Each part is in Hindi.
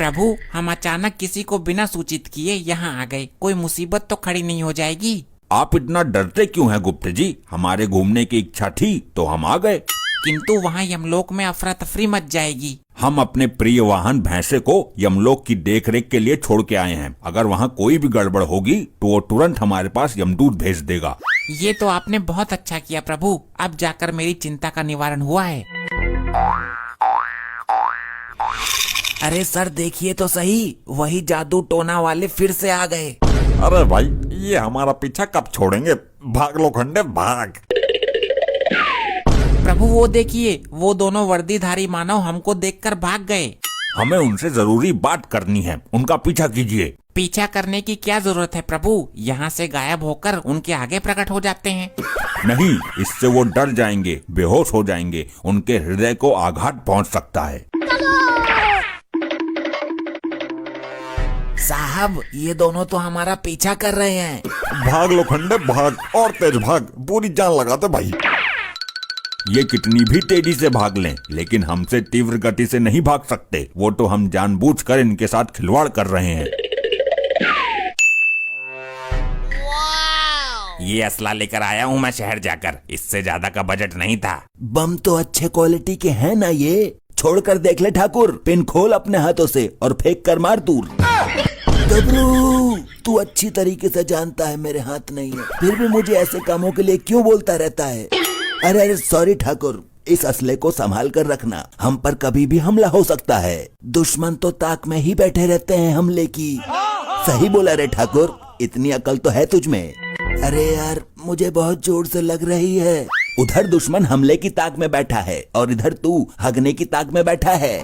प्रभु, हम अचानक किसी को बिना सूचित किए यहाँ आ गए, कोई मुसीबत तो खड़ी नहीं हो जाएगी? आप इतना डरते क्यों हैं गुप्त जी? हमारे घूमने की इच्छा थी तो हम आ गए। किंतु वहाँ यमलोक में अफरा तफरी मच जाएगी। हम अपने प्रिय वाहन भैंसे को यमलोक की देखरेख के लिए छोड़ के आए हैं। अगर वहाँ कोई भी गड़बड़ होगी तो वो तुरंत हमारे पास यमदूत भेज देगा। ये तो आपने बहुत अच्छा किया प्रभु, अब जाकर मेरी चिंता का निवारण हुआ है। अरे सर देखिए तो सही, वही जादू टोना वाले फिर से आ गए। अरे भाई, ये हमारा पीछा कब छोड़ेंगे? भाग लोखंडे भाग। प्रभु वो देखिए, वो दोनों वर्दीधारी मानव हमको देखकर भाग गए। हमें उनसे जरूरी बात करनी है, उनका पीछा कीजिए। पीछा करने की क्या जरूरत है प्रभु, यहाँ से गायब होकर उनके आगे प्रकट हो जाते हैं। नहीं, इससे वो डर जाएंगे, बेहोश हो जाएंगे, उनके हृदय को आघात पहुँच सकता है। साहब ये दोनों तो हमारा पीछा कर रहे हैं। भाग लोखंडे भाग, और तेज भाग, पूरी जान लगा दे भाई। ये कितनी भी तेजी से भाग लें, लेकिन हमसे तीव्र गति से नहीं भाग सकते। वो तो हम जानबूझकर इनके साथ खिलवाड़ कर रहे हैं। ये असला लेकर आया हूँ मैं शहर जाकर, इससे ज्यादा का बजट नहीं था। बम तो अच्छे क्वालिटी के हैं ना, ये छोड़कर देख ले ठाकुर। पिन खोल अपने हाथों से और फेंक कर मार दूर। गबरू, तू अच्छी तरीके से जानता है मेरे हाथ नहीं है, फिर भी मुझे ऐसे कामों के लिए क्यों बोलता रहता है? अरे अरे सॉरी ठाकुर, इस असले को संभाल कर रखना, हम पर कभी भी हमला हो सकता है। दुश्मन तो ताक में ही बैठे रहते हैं हमले की। सही बोला रे ठाकुर, इतनी अकल तो है तुझ में। अरे यार, मुझे बहुत जोर से लग रही है। उधर दुश्मन हमले की ताक में बैठा है और इधर तू हगने की ताक में बैठा है।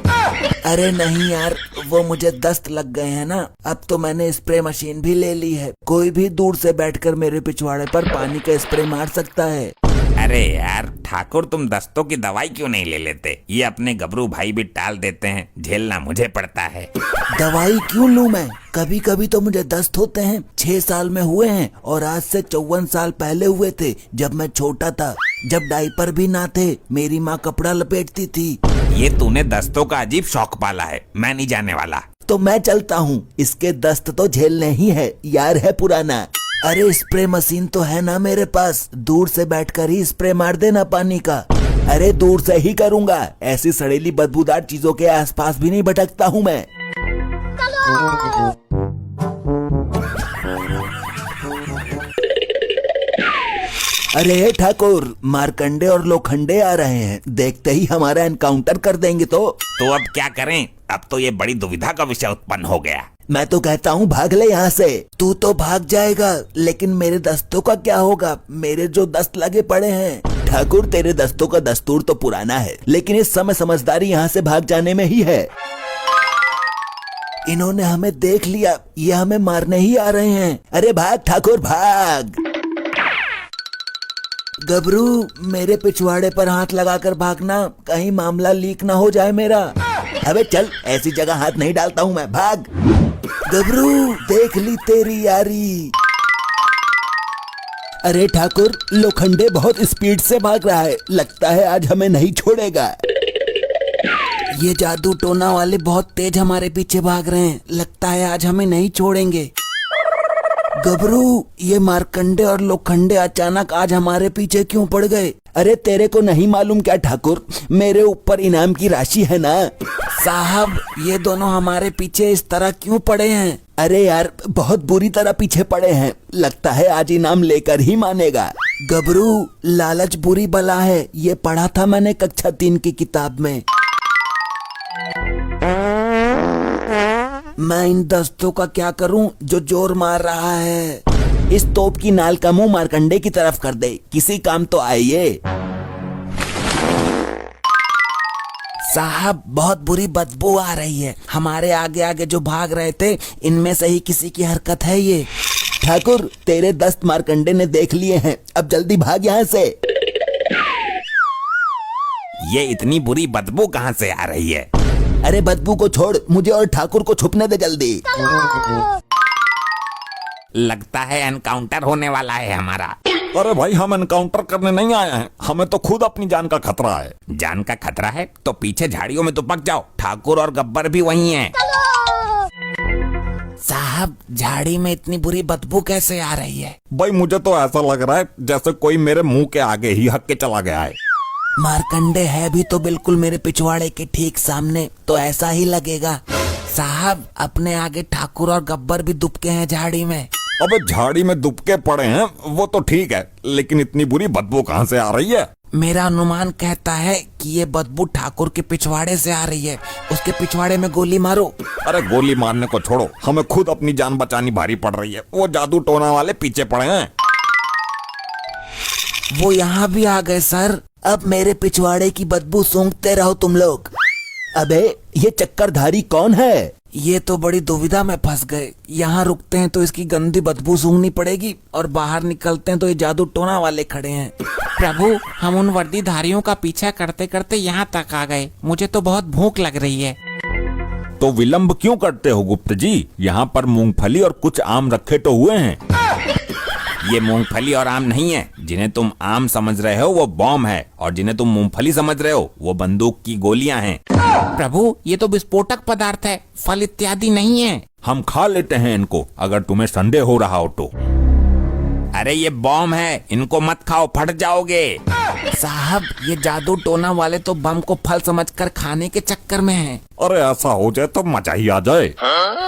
अरे नहीं यार, वो मुझे दस्त लग गए हैं ना। अब तो मैंने स्प्रे मशीन भी ले ली है, कोई भी दूर से बैठकर मेरे पिछवाड़े पर पानी का स्प्रे मार सकता है। अरे यार ठाकुर, तुम दस्तों की दवाई क्यों नहीं ले लेते? ये अपने गबरू भाई भी टाल देते हैं, झेलना मुझे पड़ता है। दवाई क्यों लूं मैं? कभी कभी तो मुझे दस्त होते हैं। 6 साल में हुए हैं और आज से 54 साल पहले हुए थे, जब मैं छोटा था, जब डायपर भी ना थे, मेरी माँ कपड़ा लपेटती थी। ये तूने दस्तों का अजीब शौक पाला है, मैं नहीं जाने वाला। तो मैं चलता हूँ, इसके दस्त तो झेलने ही है, यार है पुराना। अरे स्प्रे मशीन तो है ना मेरे पास, दूर से बैठकर ही स्प्रे मार देना पानी का। अरे दूर से ही करूँगा, ऐसी सड़ेली बदबूदार चीजों के आसपास भी नहीं भटकता हूँ मैं। अरे ठाकुर, मारकंडे और लोखंडे आ रहे हैं, देखते ही हमारा एनकाउंटर कर देंगे। तो अब क्या करें? अब तो ये बड़ी दुविधा का विषय उत्पन्न हो गया। मैं तो कहता हूँ भाग ले यहाँ से। तू तो भाग जाएगा, लेकिन मेरे दस्तों का क्या होगा? मेरे जो दस्त लगे पड़े हैं। ठाकुर, तेरे दस्तों का दस्तूर तो पुराना है, लेकिन इस समय समझदारी यहाँ से भाग जाने में ही है। इन्होंने हमें देख लिया, ये हमें मारने ही आ रहे हैं। अरे भाग ठाकुर भाग। गबरू, मेरे पिछवाड़े पर हाथ लगाकर भागना, कहीं मामला लीक ना हो जाए मेरा। अबे चल, ऐसी जगह हाथ नहीं डालता हूँ मैं, भाग। गबरू, देख ली तेरी यारी। अरे ठाकुर, लोखंडे बहुत स्पीड से भाग रहा है, लगता है आज हमें नहीं छोड़ेगा। ये जादू टोना वाले बहुत तेज हमारे पीछे भाग रहे हैं, लगता है आज हमें नहीं छोड़ेंगे। गबरू, ये मारकंडे और लोखंडे अचानक आज हमारे पीछे क्यों पड़ गए? अरे तेरे को नहीं मालूम क्या ठाकुर, मेरे ऊपर इनाम की राशि है ना। साहब, ये दोनों हमारे पीछे इस तरह क्यों पड़े हैं? अरे यार, बहुत बुरी तरह पीछे पड़े हैं, लगता है आज इनाम लेकर ही मानेगा। गबरू, लालच बुरी बला है, ये पढ़ा था मैंने कक्षा 3 की किताब में। मैं इन दस्तों का क्या करूं जो जोर मार रहा है? इस तोप की नाल का मुंह मारकंडे की तरफ कर दे, किसी काम तो आए ये। साहब, बहुत बुरी बदबू आ रही है, हमारे आगे आगे जो भाग रहे थे इनमें से ही किसी की हरकत है ये। ठाकुर, तेरे दस्त मारकंडे ने देख लिए हैं, अब जल्दी भाग यहाँ से। ये इतनी बुरी बदबू कहाँ से आ रही है? अरे बदबू को छोड़, मुझे और ठाकुर को छुपने दे जल्दी। लगता है एनकाउंटर होने वाला है हमारा। अरे भाई, हम एनकाउंटर करने नहीं आए हैं, हमें तो खुद अपनी जान का खतरा है। जान का खतरा है तो पीछे झाड़ियों में तो पक जाओ, ठाकुर और गब्बर भी वही हैं। साहब झाड़ी में इतनी बुरी बदबू कैसे आ रही है? भाई मुझे तो ऐसा लग रहा है जैसे कोई मेरे मुंह के आगे ही हक के चला गया है। मार्कंडे है भी तो बिल्कुल मेरे पिछवाड़े के ठीक सामने, तो ऐसा ही लगेगा। साहब अपने आगे ठाकुर और गब्बर भी दुबके हैं झाड़ी में। अबे झाड़ी में दुबके पड़े हैं वो तो ठीक है, लेकिन इतनी बुरी बदबू कहाँ से आ रही है? मेरा अनुमान कहता है कि ये बदबू ठाकुर के पिछवाड़े से आ रही है। उसके पिछवाड़े में गोली मारो। अरे गोली मारने को छोड़ो, हमें खुद अपनी जान बचानी भारी पड़ रही है। वो जादू टोना वाले पीछे पड़े हैं। वो यहाँ भी आ गए सर। अब मेरे पिछवाड़े की बदबू सूंघते रहो तुम लोग। अबे ये चक्करधारी कौन है? ये तो बड़ी दुविधा में फंस गए। यहाँ रुकते हैं तो इसकी गंदी बदबू सूंघनी पड़ेगी और बाहर निकलते हैं तो ये जादू टोना वाले खड़े हैं। प्रभु, हम उन वर्दीधारियों का पीछा करते करते यहाँ तक आ गए। मुझे तो बहुत भूख लग रही है। तो विलंब क्यों करते हो गुप्त जी? यहाँ पर मूंगफली और कुछ आम रखे तो हुए हैं। ये मूंगफली और आम नहीं है। जिन्हें तुम आम समझ रहे हो वो बॉम्ब है, और जिन्हें तुम मूंगफली समझ रहे हो वो बंदूक की गोलियां हैं। प्रभु, ये तो विस्फोटक पदार्थ है, फल इत्यादि नहीं है। हम खा लेते हैं इनको, अगर तुम्हें संदेह हो रहा हो तो। अरे ये बॉम्ब है, इनको मत खाओ, फट जाओगे। साहब ये जादू टोना वाले तो बम को फल समझकर खाने के चक्कर में हैं। अरे ऐसा हो जाए तो मजा ही आ जाए।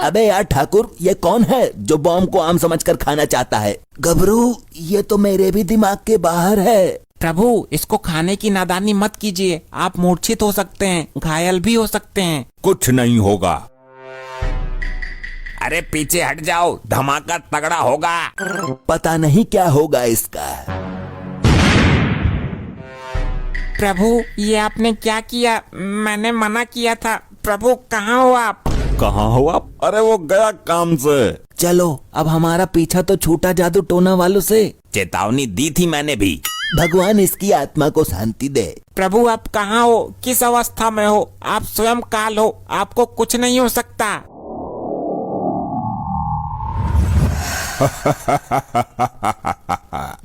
अबे यार ठाकुर, ये कौन है जो बॉम्ब को आम समझकर खाना चाहता है? गबरू, ये तो मेरे भी दिमाग के बाहर है। प्रभु, इसको खाने की नादानी मत कीजिए। आप मूर्छित हो सकते हैं, घायल भी हो सकते हैं। कुछ नहीं होगा। अरे पीछे हट जाओ, धमाका तगड़ा होगा। पता नहीं क्या होगा इसका। प्रभु, ये आपने क्या किया? मैंने मना किया था। प्रभु, कहाँ हो आप? कहाँ हो आप? अरे वो गया काम से। चलो अब हमारा पीछा तो छूटा जादू टोना वालों से। चेतावनी दी थी मैंने भी। भगवान इसकी आत्मा को शांति दे। प्रभु, आप कहाँ हो? किस अवस्था में हो? आप स्वयं काल हो, आपको कुछ नहीं हो सकता।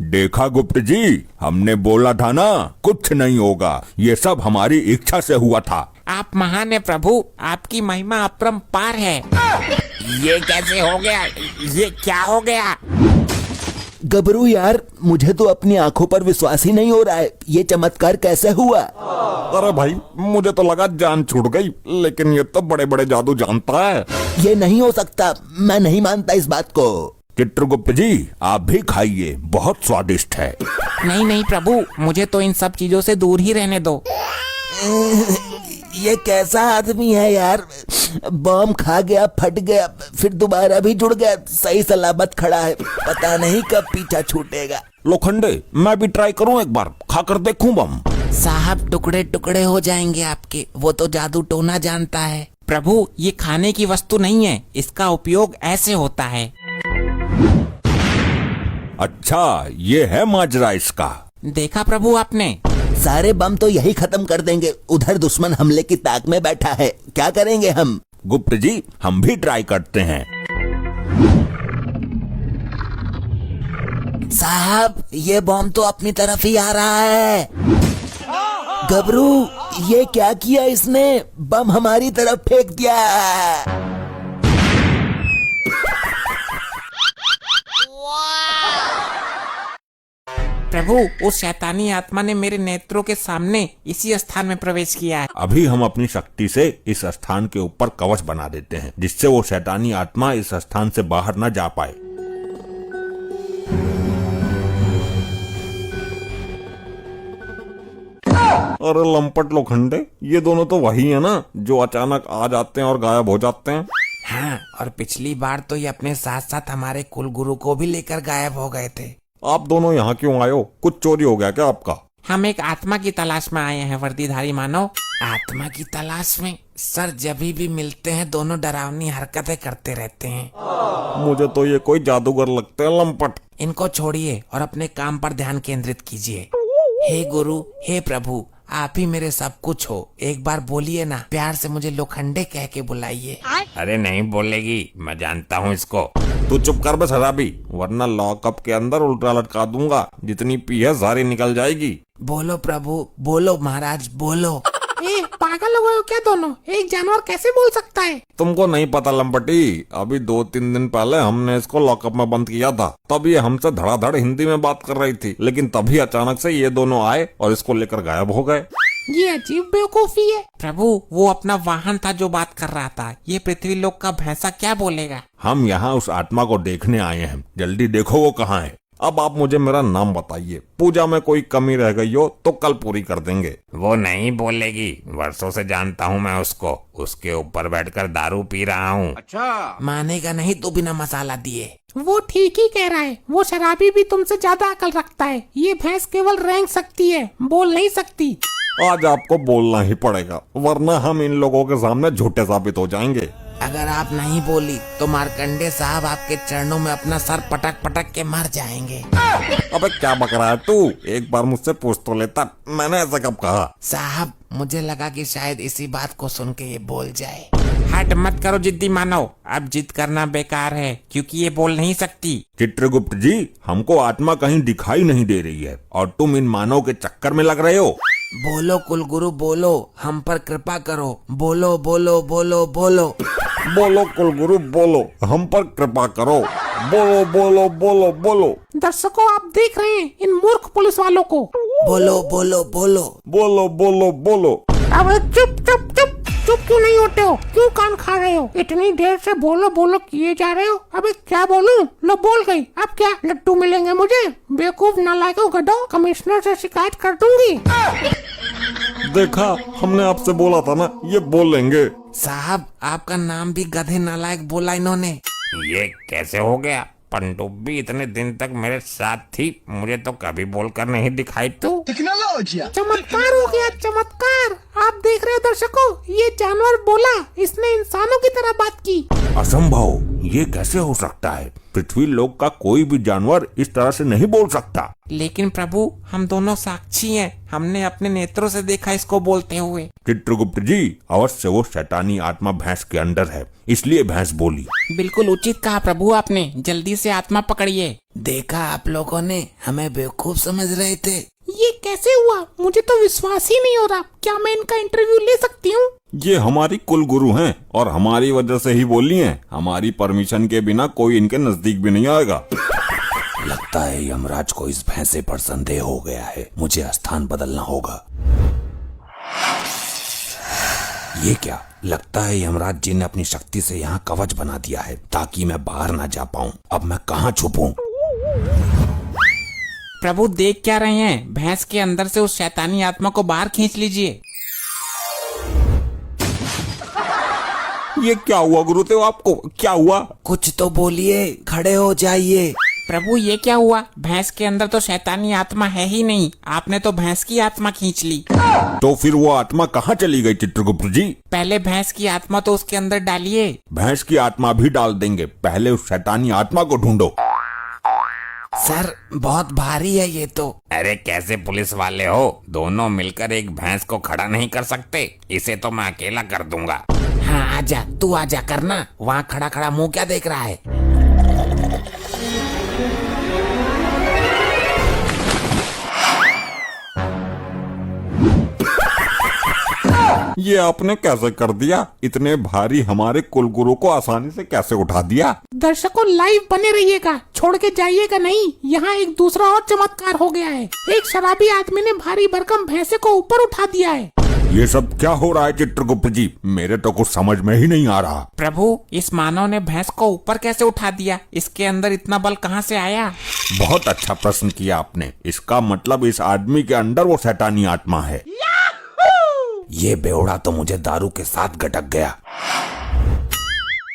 देखा गुप्त जी, हमने बोला था ना कुछ नहीं होगा। ये सब हमारी इच्छा से हुआ था। आप महान है प्रभु, आपकी महिमा अपरंपार है। ये कैसे हो गया? ये क्या हो गया? गबरू यार, मुझे तो अपनी आंखों पर विश्वास ही नहीं हो रहा है। ये चमत्कार कैसे हुआ? अरे भाई मुझे तो लगा जान छूट गई, लेकिन ये तो बड़े बड़े जादू जानता है। ये नहीं हो सकता, मैं नहीं मानता इस बात को। चित्रगुप्त जी आप भी खाइए, बहुत स्वादिष्ट है। नहीं नहीं प्रभु, मुझे तो इन सब चीजों से दूर ही रहने दो। ये कैसा आदमी है यार? बम खा गया, फट गया, फिर दोबारा भी जुड़ गया, सही सलामत खड़ा है। पता नहीं कब पीछा छूटेगा। लोखंडे, मैं भी ट्राई करूं एक बार, खाकर देखूं बम। साहब टुकड़े टुकड़े हो जाएंगे आपके, वो तो जादू टोना जानता है। प्रभु, ये खाने की वस्तु नहीं है, इसका उपयोग ऐसे होता है। अच्छा ये है माजरा इसका। देखा प्रभु आपने? सारे बम तो यही खत्म कर देंगे। उधर दुश्मन हमले की ताक में बैठा है, क्या करेंगे हम? गुप्त जी हम भी ट्राई करते हैं। साहब ये बम तो अपनी तरफ ही आ रहा है। गबरू, ये क्या किया इसने? बम हमारी तरफ फेंक दिया। प्रभु, उस शैतानी आत्मा ने मेरे नेत्रों के सामने इसी स्थान में प्रवेश किया है। अभी हम अपनी शक्ति से इस स्थान के ऊपर कवच बना देते हैं, जिससे वो शैतानी आत्मा इस स्थान से बाहर न जा पाए। अरे लंपट लोखंडे, ये दोनों तो वही है ना जो अचानक आ जाते हैं और गायब हो जाते हैं। हाँ, और पिछली बार तो ये अपने साथ साथ हमारे कुल गुरु को भी लेकर गायब हो गए थे। आप दोनों यहाँ क्यों आए हो? कुछ चोरी हो गया क्या आपका? हम एक आत्मा की तलाश में आए हैं वर्दीधारी मानव। आत्मा की तलाश में? सर जब भी मिलते हैं दोनों डरावनी हरकतें करते रहते हैं। मुझे तो ये कोई जादूगर लगते हैं लंपट। इनको छोड़िए और अपने काम पर ध्यान केंद्रित कीजिए। हे गुरु, हे प्रभु, आप ही मेरे सब कुछ हो। एक बार बोलिए ना, प्यार से मुझे लोखंडे कह के बुलाइए। अरे नहीं बोलेगी, मैं जानता हूँ इसको। तू चुप कर बे शराबी, वरना लॉकअप के अंदर उल्टा लटका दूंगा। जितनी पी है सारी निकल जाएगी। बोलो प्रभु, बोलो महाराज, बोलो। ए, पागल हो गए हो क्या दोनों? एक जानवर कैसे बोल सकता है? तुमको नहीं पता लंपटी, अभी 2-3 दिन पहले हमने इसको लॉकअप में बंद किया था। तब ये हमसे धड़ाधड़ हिंदी में बात कर रही थी, लेकिन तभी अचानक से ये दोनों आए और इसको लेकर गायब हो गए। ये अजीब बेवकूफी है। प्रभु, वो अपना वाहन था जो बात कर रहा था। ये पृथ्वी लोक का भैंसा क्या बोलेगा? हम यहाँ उस आत्मा को देखने आए हैं, जल्दी देखो वो कहाँ है। अब आप मुझे मेरा नाम बताइए, पूजा में कोई कमी रह गई हो तो कल पूरी कर देंगे। वो नहीं बोलेगी, वर्षों से जानता हूँ मैं उसको। उसके ऊपर बैठकर दारू पी रहा हूँ। मानेगा नहीं तो बिना मसाला दिए। वो ठीक ही कह रहा है, वो शराबी भी तुमसे ज्यादा अकल रखता है। ये भैंस केवल रेंग सकती है, बोल नहीं सकती। आज आपको बोलना ही पड़ेगा, वरना हम इन लोगों के सामने झूठे साबित हो जाएंगे। अगर आप नहीं बोली तो मार्कंडे साहब आपके चरणों में अपना सर पटक पटक के मर जाएंगे। अबे क्या बक रहा है तू? एक बार मुझसे पूछ तो लेता, मैंने ऐसा कब कहा? साहब, मुझे लगा कि शायद इसी बात को सुन के ये बोल जाए। हट मत करो जिद्दी मानो, अब जिद करना बेकार है क्योंकि ये बोल नहीं सकती। चित्रगुप्त जी, हमको आत्मा कहीं दिखाई नहीं दे रही है और तुम इन मानव के चक्कर में लग रहे हो। बोलो कुलगुरु बोलो, हम पर कृपा करो। बोलो बोलो बोलो बोलो। बोलो कुलगुरु बोलो, हम पर कृपा करो। बोलो बोलो बोलो बोलो। दर्शकों, आप देख रहे हैं इन मूर्ख पुलिस वालों को। बोलो बोलो बोलो। बोलो बोलो बोलो। अब चुप चुप चुप चुप क्यों नहीं होते हो? क्यों कान खा रहे हो? इतनी देर से बोलो बोलो किए जा रहे हो। अबे क्या बोलूं? लो बोल गई। अब क्या लड्डू मिलेंगे मुझे? बेवकूफ नालायकों गधों, कमिश्नर से शिकायत कर दूंगी। देखा, हमने आपसे बोला था ना, ये बोलेंगे। साहब, आपका नाम भी गधे नालायक बोला इन्होंने। ये कैसे हो गया? पनडुब्बी इतने दिन तक मेरे साथ थी, मुझे तो कभी बोलकर नहीं दिखाई। तो चमत्कार हो गया, चमत्कार। आप देख रहे हो दर्शकों, ये जानवर बोला, इसने इंसानों की तरह बात की। असंभव, ये कैसे हो सकता है? पृथ्वी लोक का कोई भी जानवर इस तरह से नहीं बोल सकता। लेकिन प्रभु, हम दोनों साक्षी हैं। हमने अपने नेत्रों से देखा इसको बोलते हुए। चित्रगुप्त जी, अवश्य वो शैतानी आत्मा भैंस के अंदर है, इसलिए भैंस बोली। बिल्कुल उचित कहा प्रभु आपने। जल्दी से आत्मा पकड़िए। देखा, आप लोगों ने हमें बेवकूफ समझ रहे थे। ये कैसे हुआ? मुझे तो विश्वास ही नहीं हो रहा। क्या मैं इनका इंटरव्यू ले सकती हूँ? ये हमारी कुल गुरु हैं और हमारी वजह से ही बोली हैं। हमारी परमिशन के बिना कोई इनके नजदीक भी नहीं आएगा। लगता है यमराज को इस भैंसे पर संदेह हो गया है। मुझे स्थान बदलना होगा। ये क्या? लगता है यमराज जी ने अपनी शक्ति से यहाँ कवच बना दिया है ताकि मैं बाहर ना जा पाऊँ। अब मैं कहाँ छुपूं? प्रभु, देख क्या रहे हैं? भैंस के अंदर से उस शैतानी आत्मा को बाहर खींच लीजिए। ये क्या हुआ गुरुदेव? आपको क्या हुआ? कुछ तो बोलिए, खड़े हो जाइए। प्रभु, ये क्या हुआ? भैंस के अंदर तो शैतानी आत्मा है ही नहीं। आपने तो भैंस की आत्मा खींच ली। तो फिर वो आत्मा कहाँ चली गई चित्रगुप्त जी? पहले भैंस की आत्मा तो उसके अंदर डालिए। भैंस की आत्मा भी डाल देंगे, पहले उस शैतानी आत्मा को ढूंढो। सर, बहुत भारी है ये तो। अरे कैसे पुलिस वाले हो? दोनों मिलकर एक भैंस को खड़ा नहीं कर सकते? इसे तो मैं अकेला कर दूंगा। हाँ, आजा, तू आजा करना। वहाँ खड़ा खड़ा मुंह क्या देख रहा है? ये आपने कैसे कर दिया? इतने भारी हमारे कुलगुरु को आसानी से कैसे उठा दिया? दर्शकों, लाइव बने रहिएगा, छोड़ के जाइएगा नहीं। यहाँ एक दूसरा और चमत्कार हो गया है। एक शराबी आदमी ने भारी भरकम भैंसे को ऊपर उठा दिया है। ये सब क्या हो रहा है चित्रगुप्त जी? मेरे तो कुछ समझ में ही नहीं आ रहा। प्रभु, इस मानव ने भैंस को ऊपर कैसे उठा दिया? इसके अंदर इतना बल कहाँ से आया? बहुत अच्छा प्रश्न किया आपने। इसका मतलब इस आदमी के अंदर वो शैतानी आत्मा है। ये बेवड़ा तो मुझे दारू के साथ गटक गया।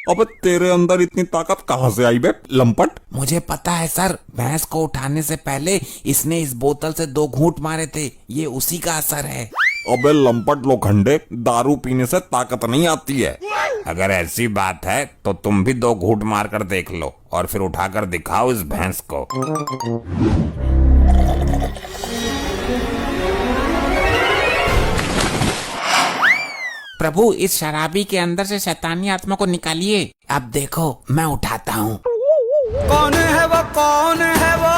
अब तेरे अंदर इतनी ताकत कहाँ से आई बे लंपट? मुझे पता है सर। भैंस को उठाने से पहले इसने इस बोतल से 2 घूंट मारे थे। ये उसी का असर है। अबे लंपट लोखंडे, दारू पीने से ताकत नहीं आती है। अगर ऐसी बात है तो तुम भी 2 घूंट मार कर देख लो और फिर उठाकर दिखाओ इस भैंस को। प्रभु, इस शराबी के अंदर से शैतानी आत्मा को निकालिए। अब देखो, मैं उठाता हूँ। कौन है वो, कौन है वो,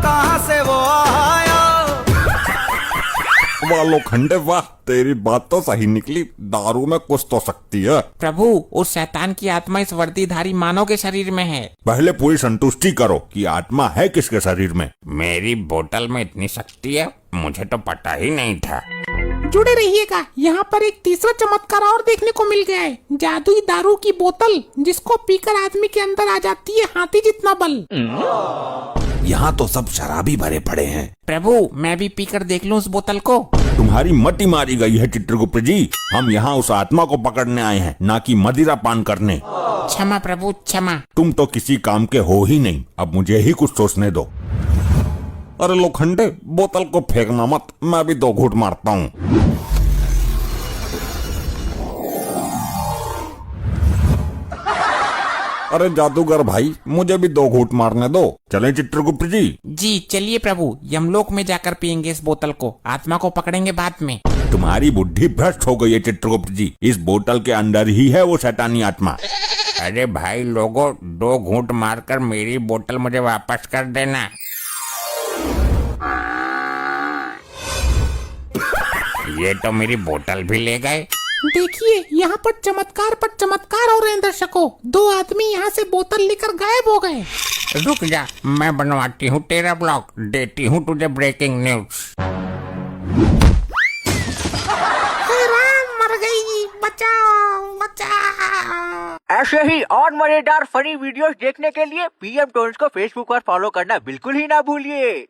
कहाँ से वो आया? वाह लोखंडे वाह, तेरी बात तो सही निकली, दारू में कुछ तो शक्ति है। प्रभु, उस शैतान की आत्मा इस वर्दीधारी मानव के शरीर में है। पहले पूरी संतुष्टि करो कि आत्मा है किसके शरीर में। मेरी बोतल में इतनी शक्ति है, मुझे तो पता ही नहीं था। जुड़े रहिएगा, यहाँ पर एक तीसरा चमत्कार और देखने को मिल गया है। जादुई दारू की बोतल जिसको पीकर आदमी के अंदर आ जाती है हाथी जितना बल। यहाँ तो सब शराबी भरे पड़े हैं। प्रभु, मैं भी पीकर देख लूं उस बोतल को। तुम्हारी मति मारी गई है चित्रगुप्त जी, हम यहाँ उस आत्मा को पकड़ने आए हैं, ना कि मदिरा पान करने। क्षमा प्रभु, क्षमा। तुम तो किसी काम के हो ही नहीं, अब मुझे ही कुछ सोचने दो। अरे लोखंडे, बोतल को फेंकना मत, मैं भी 2 घूंट मारता हूँ। अरे जादूगर भाई, मुझे भी 2 घूंट मारने दो। चलें चित्रगुप्त जी? जी चलिए प्रभु, यमलोक में जाकर पियेंगे इस बोतल को, आत्मा को पकड़ेंगे बाद में। तुम्हारी बुद्धि भ्रष्ट हो गई है चित्रगुप्त जी, इस बोतल के अंदर ही है वो शैतानी आत्मा। अरे भाई लोगों, 2 घूंट मारकर मेरी बोतल मुझे वापस कर देना। ये तो मेरी बोतल भी ले गए। देखिए, यहाँ पर चमत्कार हो रहे हैं दर्शकों। 2 आदमी यहाँ से बोतल लेकर गायब हो गए। रुक जा, मैं बनवाती हूँ तेरा ब्लॉग, देती हूँ तुझे ब्रेकिंग न्यूज। हे राम, मर गई, बचाओ बचाओ। ऐसे ही और मजेदार फनी वीडियोस देखने के लिए PM टोन्स को फेसबुक पर फॉलो करना बिल्कुल ही ना भूलिए।